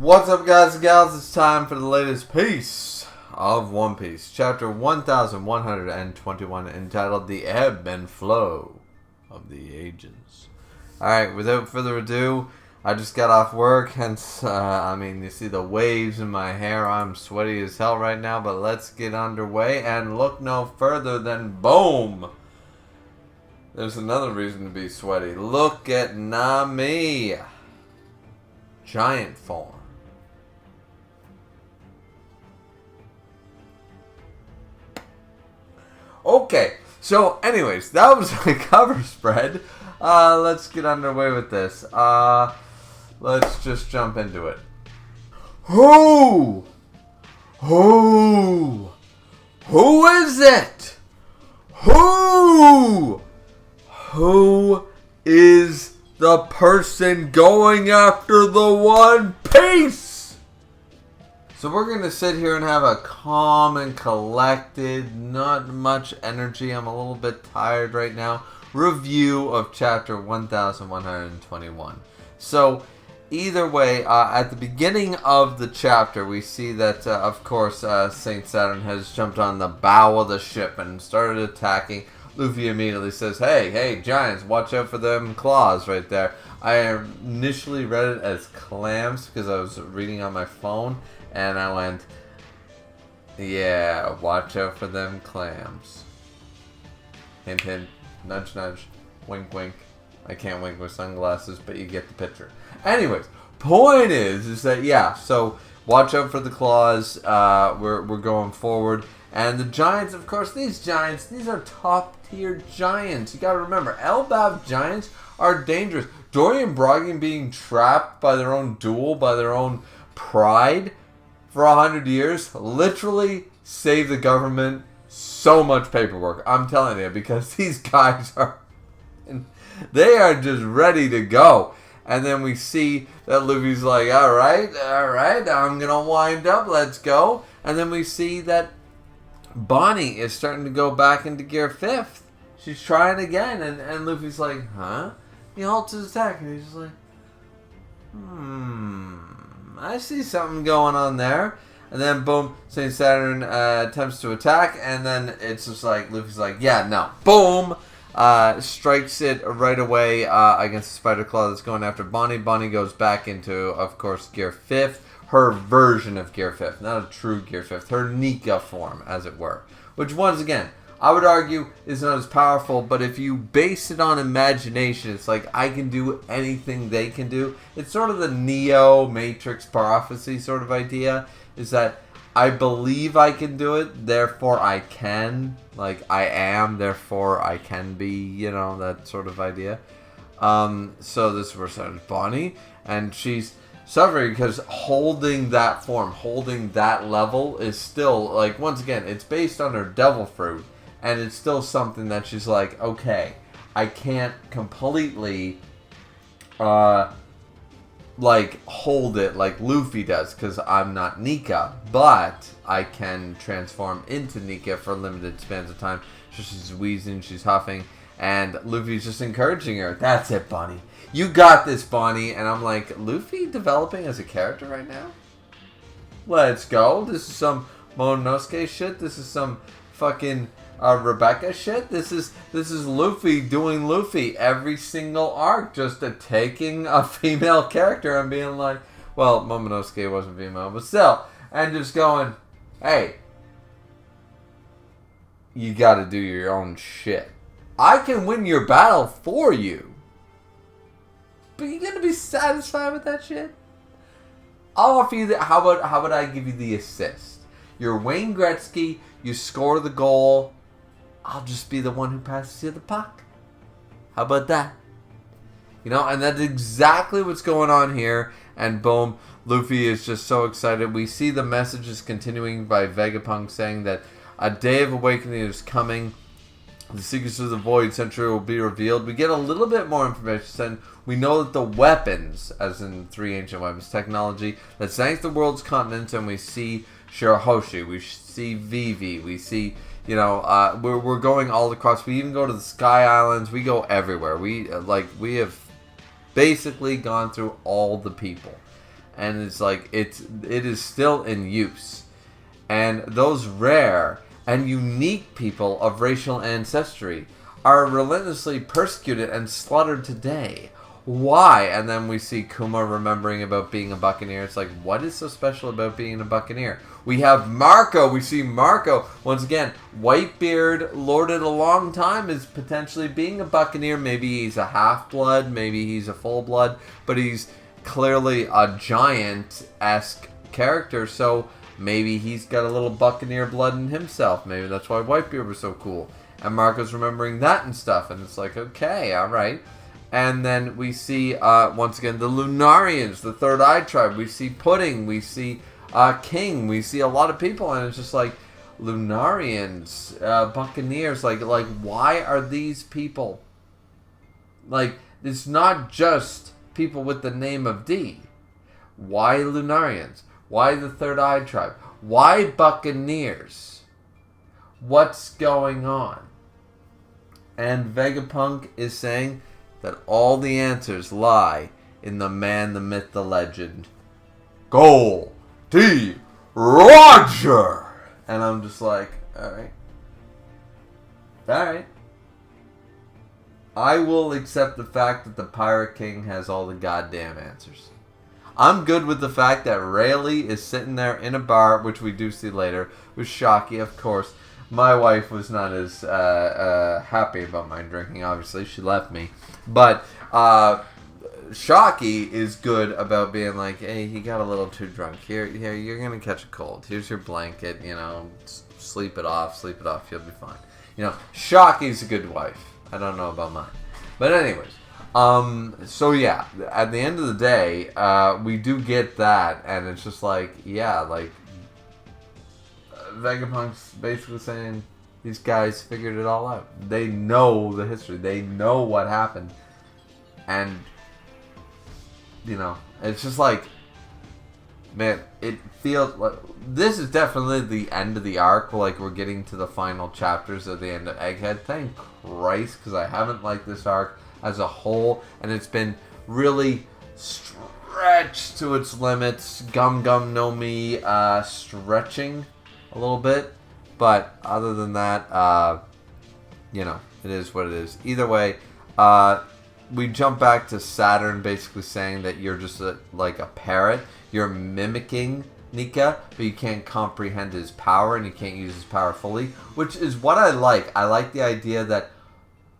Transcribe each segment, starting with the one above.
What's up, guys and gals? It's time for the latest piece of One Piece, chapter 1121, entitled The Ebb and Flow of the Ages. Alright, without further ado, I just got off work, hence, you see the waves in my hair. I'm sweaty as hell right now, but let's get underway and look no further than boom! There's another reason to be sweaty. Look at Nami! Giant form. Okay, so anyways, that was my cover spread. Let's get underway with this. Let's just jump into it. Who is it? Who is the person going after the One Piece? So we're going to sit here and have a calm and collected, not much energy, I'm a little bit tired right now, review of chapter 1121. So either way, at the beginning of the chapter, we see that, of course, Saint Saturn has jumped on the bow of the ship and started attacking. Luffy immediately says, hey, giants, watch out for them claws right there. I initially read it as clams because I was reading on my phone, and I went, yeah, watch out for them clams. Hint, hint, nudge, nudge, wink, wink. I can't wink with sunglasses, but you get the picture. Anyways, point is that, yeah, so watch out for the claws. We're going forward. And the giants, of course, these are top-tier giants. You gotta remember, Elbaf giants are dangerous. Dory and Broggy being trapped by their own duel, by their own pride for 100 years, literally saved the government so much paperwork. I'm telling you, because these guys they are just ready to go. And then we see that Luffy's like, alright, I'm gonna wind up, let's go. And then we see that Bonnie is starting to go back into gear 5th. She's trying again, and Luffy's like, huh? He halts his attack, and he's just like, I see something going on there. And then, boom, Saint Saturn attempts to attack, and then it's just like, Luffy's like, yeah, no. Boom! Strikes it right away against the Spider Claw that's going after Bonnie. Bonnie goes back into, of course, gear 5th. Her version of gear 5th, not a true gear 5th. Her Nika form, as it were. Which, once again, I would argue is not as powerful, but if you base it on imagination, it's like I can do anything they can do. It's sort of the Neo Matrix prophecy sort of idea, is that I believe I can do it, therefore I can. Like, I am, therefore I can be, you know, that sort of idea. So this versus Bonnie, and she's suffering because holding that form, holding that level is still, like, once again, it's based on her devil fruit. And it's still something that she's like, okay, I can't completely, hold it like Luffy does, because I'm not Nika. But I can transform into Nika for limited spans of time. So she's wheezing, she's huffing, and Luffy's just encouraging her. That's it, Bonnie. You got this, Bonnie. And I'm like, Luffy developing as a character right now? Let's go. This is some Momonosuke shit. This is some fucking Rebecca shit. This is Luffy doing Luffy every single arc, just taking a female character and being like, well, Momonosuke wasn't female, but still, and just going, hey, you gotta do your own shit. I can win your battle for you, but you gonna be satisfied with that shit? I'll offer you that. How about I give you the assist? You're Wayne Gretzky, you score the goal, I'll just be the one who passes you the puck. How about that? You know, and that's exactly what's going on here. And boom, Luffy is just so excited. We see the messages continuing by Vegapunk saying that a day of awakening is coming. The secrets of the Void Century will be revealed. We get a little bit more information. We know that the weapons, as in 3 ancient weapons technology, that sank the world's continents, and we see Shirahoshi, we see Vivi, we see, you know, we're going all across. We even go to the Sky Islands. We go everywhere. We have basically gone through all the people. and it's like it is still in use. And those rare and unique people of racial ancestry are relentlessly persecuted and slaughtered today. Why? And then we see Kuma remembering about being a Buccaneer. It's like, what is so special about being a Buccaneer? We have Marco. We see Marco. Once again, Whitebeard, lorded a long time, is potentially being a Buccaneer. Maybe he's a half-blood. Maybe he's a full-blood. But he's clearly a giant-esque character. So maybe he's got a little Buccaneer blood in himself. Maybe that's why Whitebeard was so cool. And Marco's remembering that and stuff. And it's like, okay, all right. And then we see, once again, the Lunarians, the Third Eye Tribe. We see Pudding. We see King. We see a lot of people. And it's just like, Lunarians, Buccaneers. Like, why are these people? Like, it's not just people with the name of D. Why Lunarians? Why the Third Eye Tribe? Why Buccaneers? What's going on? And Vegapunk is saying that all the answers lie in the man, the myth, the legend, Gold D. Roger. And I'm just like, alright. Alright. I will accept the fact that the Pirate King has all the goddamn answers. I'm good with the fact that Rayleigh is sitting there in a bar, which we do see later, with Shocky, of course. My wife was not as happy about my drinking, obviously. She left me. But Shocky is good about being like, hey, he got a little too drunk. Here, you're going to catch a cold. Here's your blanket, sleep it off, you'll be fine. Shocky's a good wife. I don't know about mine. But anyways, so yeah, at the end of the day, we do get that, and it's just like, yeah, like, Vegapunk's basically saying these guys figured it all out. They know the history. They know what happened. And, it's just like, man, it feels like this is definitely the end of the arc. Like, we're getting to the final chapters of the end of Egghead. Thank Christ, because I haven't liked this arc as a whole. And it's been really stretched to its limits. Gum no Mi stretching a little bit, but other than that, it is what it is. Either way, we jump back to Saturn basically saying that you're just like a parrot. You're mimicking Nika, but you can't comprehend his power and you can't use his power fully, which is what I like. I like the idea that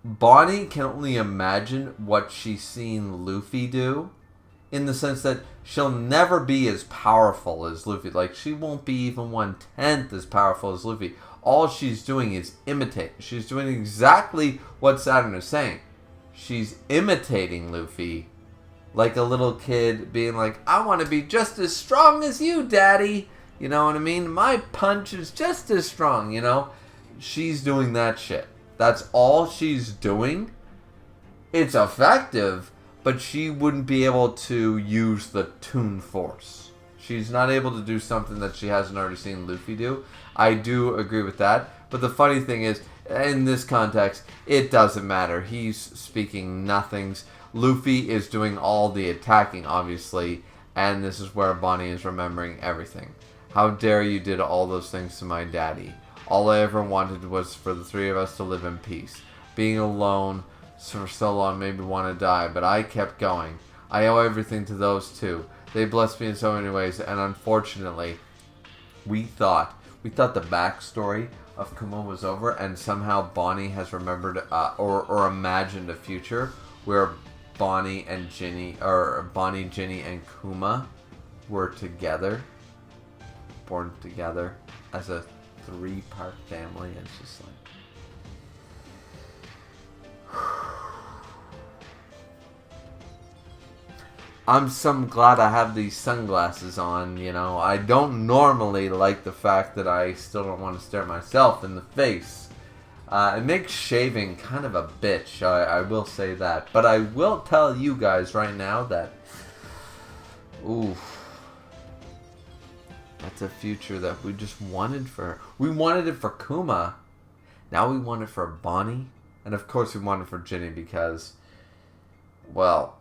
Bonnie can only imagine what she's seen Luffy do, in the sense that she'll never be as powerful as Luffy. Like, she won't be even 1/10 as powerful as Luffy. All she's doing is imitate. She's doing exactly what Saturn is saying. She's imitating Luffy, like a little kid being like, I want to be just as strong as you, Daddy. You know what I mean? My punch is just as strong, She's doing that shit. That's all she's doing. It's effective, but she wouldn't be able to use the Toon Force. She's not able to do something that she hasn't already seen Luffy do. I do agree with that. But the funny thing is, in this context, it doesn't matter. He's speaking nothings. Luffy is doing all the attacking, obviously. And this is where Bonnie is remembering everything. How dare you did all those things to my daddy. All I ever wanted was for the three of us to live in peace. Being alone for so long made me want to die, but I kept going. I owe everything to those two. They blessed me in so many ways, and unfortunately, we thought the backstory of Kuma was over, and somehow Bonnie has remembered or imagined a future where Bonnie, Ginny, and Kuma were together, born together as a 3-part family. It's just like, I'm so glad I have these sunglasses on, I don't normally like the fact that I still don't want to stare myself in the face. It makes shaving kind of a bitch, I will say that. But I will tell you guys right now that, that's a future that we just wanted we wanted it for Kuma. Now we want it for Bonnie. And of course we want it for Ginny because, well,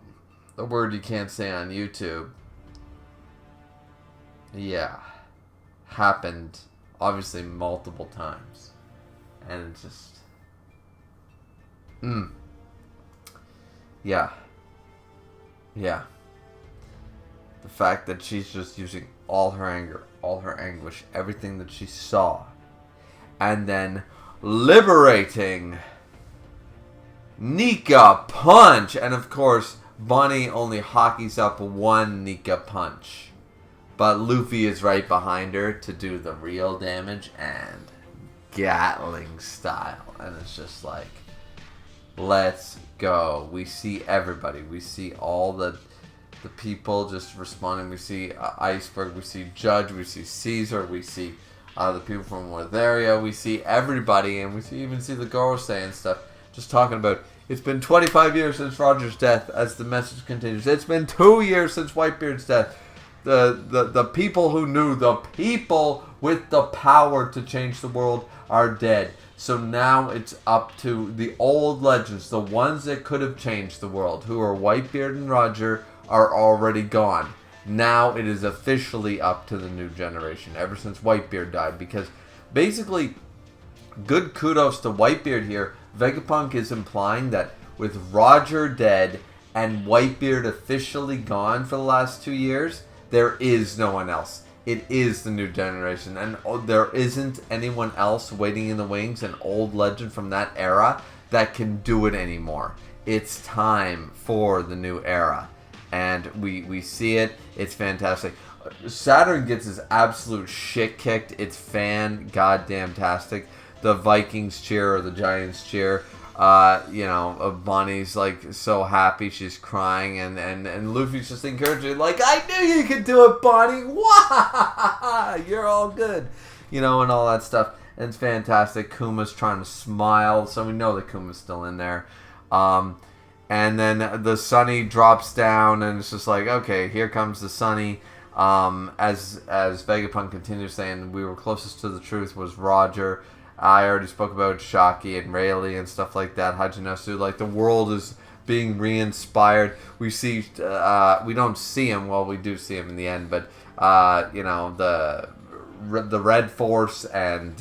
the word you can't say on YouTube, Yeah. Happened, obviously, multiple times. And it just... Yeah. Yeah. The fact that she's just using all her anger, all her anguish, everything that she saw, and then liberating Nika Punch. And of course, Bonnie only hockeys up one Nika Punch. But Luffy is right behind her to do the real damage and Gatling style. And it's just like, let's go. We see everybody. We see all the people just responding. We see Iceberg. We see Judge. We see Caesar. We see the people from Witheria. We see everybody. And we even see the girls saying stuff. Just talking about, it's been 25 years since Roger's death, as the message continues. It's been 2 years since Whitebeard's death. The people who knew, the people with the power to change the world are dead. So now it's up to the old legends, the ones that could have changed the world, who are Whitebeard and Roger, are already gone. Now it is officially up to the new generation, ever since Whitebeard died. Because basically, good kudos to Whitebeard here. Vegapunk is implying that with Roger dead and Whitebeard officially gone for the last 2 years, there is no one else. It is the new generation, and there isn't anyone else waiting in the wings, an old legend from that era, that can do it anymore. It's time for the new era, and we see it. It's fantastic. Saturn gets his absolute shit kicked. It's fan-goddamn-tastic. The Vikings cheer, or the Giants cheer. Bonnie's like so happy, she's crying, and Luffy's just encouraging, like, I knew you could do it, Bonnie. Wah! You're all good, and all that stuff. And it's fantastic. Kuma's trying to smile, so we know that Kuma's still in there. And then the Sunny drops down, and it's just like, okay, here comes the Sunny. As Vegapunk continues saying, we were closest to the truth was Roger. I already spoke about Shaki and Rayleigh and stuff like that. Hajinosu, like, the world is being re-inspired. We see, we don't see him, well, we do see him in the end, but, the Red Force and,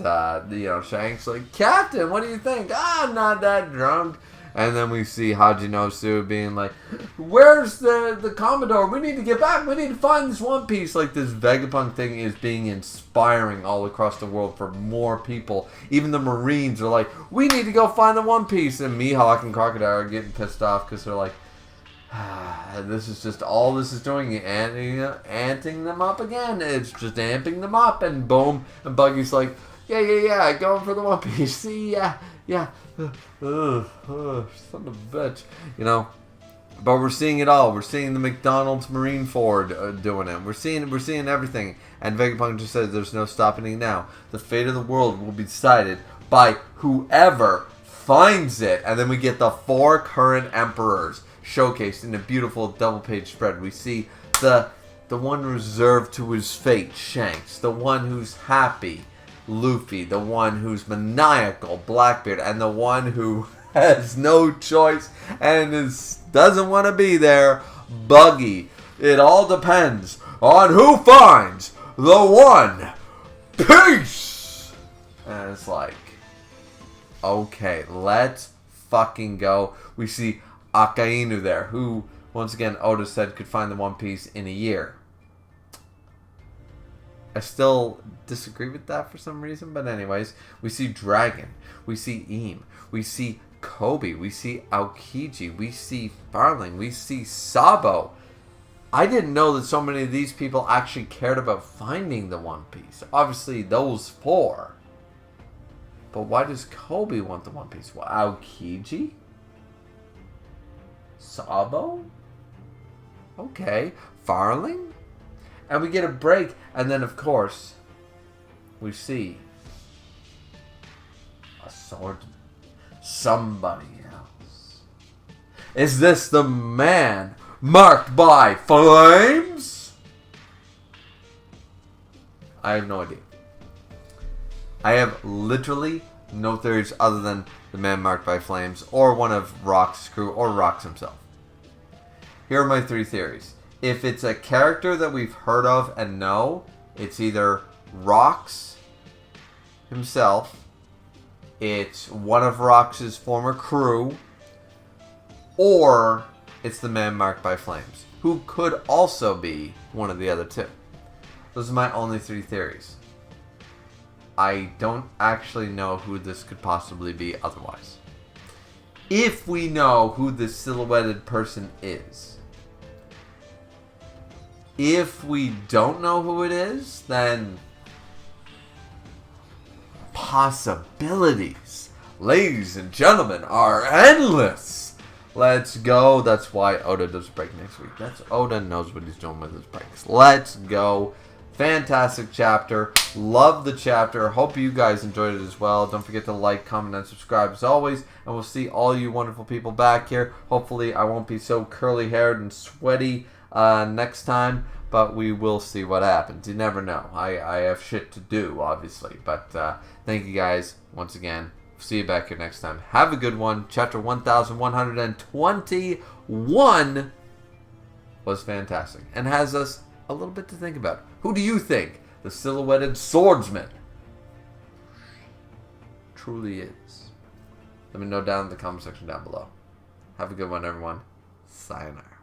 Shanks like, Captain, what do you think? I'm not that drunk. And then we see Hajinosu being like, where's the Commodore? We need to get back. We need to find this One Piece. Like, this Vegapunk thing is being inspiring all across the world for more people. Even the Marines are like, we need to go find the One Piece. And Mihawk and Crocodile are getting pissed off because they're like, this is just all this is doing, anting them up again. It's just amping them up. And boom. And Buggy's like, yeah, going for the One Piece. See, yeah. Son of a bitch. But we're seeing it all. We're seeing the McDonald's Marine Ford doing it. We're seeing everything. And Vegapunk just says there's no stopping it now. The fate of the world will be decided by whoever finds it. And then we get the 4 current emperors showcased in a beautiful double-page spread. We see the one reserved to his fate, Shanks. The one who's happy, Luffy. The one who's maniacal, Blackbeard. And the one who has no choice and doesn't want to be there, Buggy. It all depends on who finds the One Piece. And it's like, okay, let's fucking go. We see Akainu there, who, once again, Oda said could find the One Piece in a year. I still disagree with that for some reason, but anyways, we see Dragon, we see Eam, we see Kobe, we see Aokiji, we see Farling, we see Sabo. I didn't know that so many of these people actually cared about finding the One Piece. Obviously, those 4. But why does Kobe want the One Piece? Well, Aokiji? Sabo? Okay. Farling? And we get a break, and then, of course, we see a sword. Somebody else. Is this the man marked by flames? I have no idea. I have literally no theories other than the man marked by flames, or one of Rock's crew, or Rock's himself. Here are my 3 theories. If it's a character that we've heard of and know, It's either Rox himself, it's one of Rox's former crew, or it's the man marked by flames, who could also be one of the other two. Those are my only 3 theories. I don't actually know who this could possibly be otherwise. If we know who this silhouetted person is. If we don't know who it is, then possibilities, ladies and gentlemen, are endless. Let's go. That's why Oda does a break next week. Oda knows what he's doing with his breaks. Let's go. Fantastic chapter. Love the chapter. Hope you guys enjoyed it as well. Don't forget to like, comment, and subscribe as always. And we'll see all you wonderful people back here. Hopefully I won't be so curly-haired and sweaty next time. But we will see what happens. You never know. I have shit to do, obviously. But thank you guys once again. See you back here next time. Have a good one. Chapter 1121 was fantastic. And has us a little bit to think about. Who do you think the silhouetted swordsman truly is? Let me know down in the comment section down below. Have a good one, everyone. Sayonara.